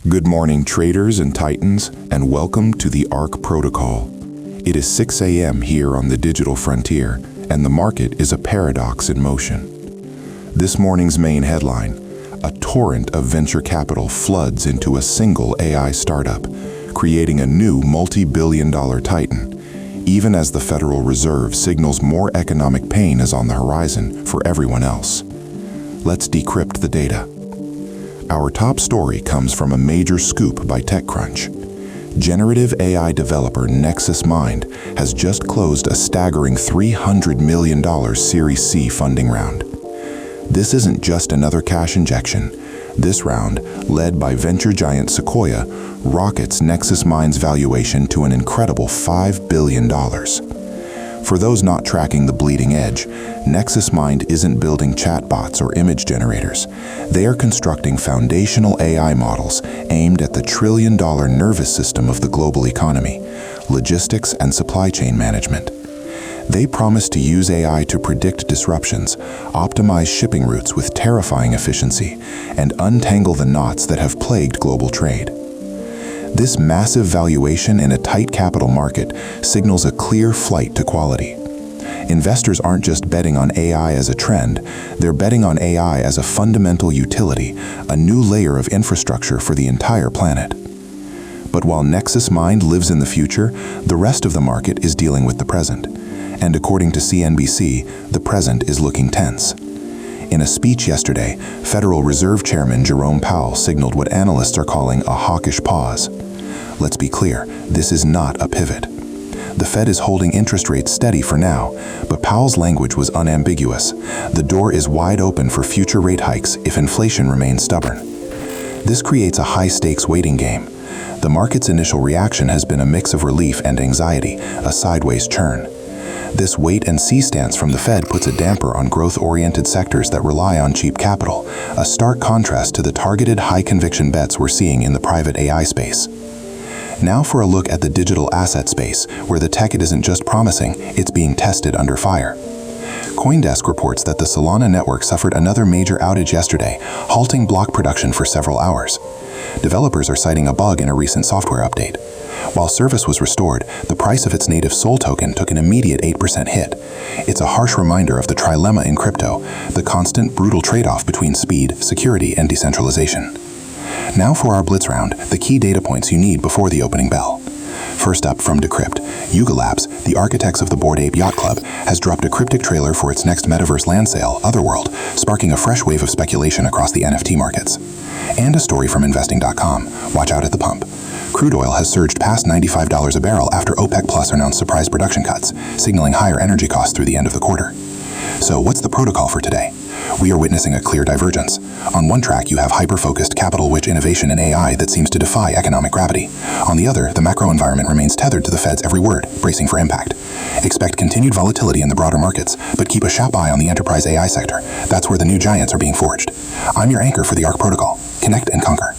Good morning, traders and titans, and welcome to the ARC Protocol. It is 6 a.m. here on the digital frontier, and the market is a paradox in motion. This morning's main headline: a torrent of venture capital floods into a single AI startup, creating a new multi-billion-dollar titan, even as the Federal Reserve signals more economic pain is on the horizon for everyone else. Let's decrypt the data. Our top story comes from a major scoop by TechCrunch. Generative AI developer Nexus Mind has just closed a staggering $300 million Series C funding round. This isn't just another cash injection. This round, led by venture giant Sequoia, rockets Nexus Mind's valuation to an incredible $5 billion. For those not tracking the bleeding edge, Nexus Mind isn't building chatbots or image generators. They are constructing foundational AI models aimed at the trillion-dollar nervous system of the global economy, logistics and supply chain management. They promise to use AI to predict disruptions, optimize shipping routes with terrifying efficiency, and untangle the knots that have plagued global trade. This massive valuation in a tight capital market signals a clear flight to quality. Investors aren't just betting on AI as a trend, they're betting on AI as a fundamental utility, a new layer of infrastructure for the entire planet. But while Nexus Mind lives in the future, the rest of the market is dealing with the present. And according to CNBC, the present is looking tense. In a speech yesterday, Federal Reserve Chairman Jerome Powell signaled what analysts are calling a hawkish pause. Let's be clear, this is not a pivot. The Fed is holding interest rates steady for now, but Powell's language was unambiguous. The door is wide open for future rate hikes if inflation remains stubborn. This creates a high-stakes waiting game. The market's initial reaction has been a mix of relief and anxiety, a sideways churn. This wait-and-see stance from the Fed puts a damper on growth-oriented sectors that rely on cheap capital, a stark contrast to the targeted high-conviction bets we're seeing in the private AI space. Now for a look at the digital asset space, where the tech isn't just promising, it's being tested under fire. CoinDesk reports that the Solana network suffered another major outage yesterday, halting block production for several hours. Developers are citing a bug in a recent software update. While service was restored, the price of its native SOL token took an immediate 8% hit. It's a harsh reminder of the trilemma in crypto, the constant, brutal trade-off between speed, security, and decentralization. Now for our Blitz round, the key data points you need before the opening bell. First up from Decrypt, Yuga Labs, the architects of the Bored Ape Yacht Club, has dropped a cryptic trailer for its next metaverse land sale, Otherworld, sparking a fresh wave of speculation across the NFT markets. And a story from investing.com, watch out at the pump. Crude oil has surged past $95 a barrel after OPEC Plus announced surprise production cuts, signaling higher energy costs through the end of the quarter. So what's the protocol for today? We are witnessing a clear divergence. On one track, you have hyper-focused, capital-rich innovation in AI that seems to defy economic gravity. On the other, the macro environment remains tethered to the Fed's every word, bracing for impact. Expect continued volatility in the broader markets, but keep a sharp eye on the enterprise AI sector. That's where the new giants are being forged. I'm your anchor for the ARC Protocol. Connect and conquer.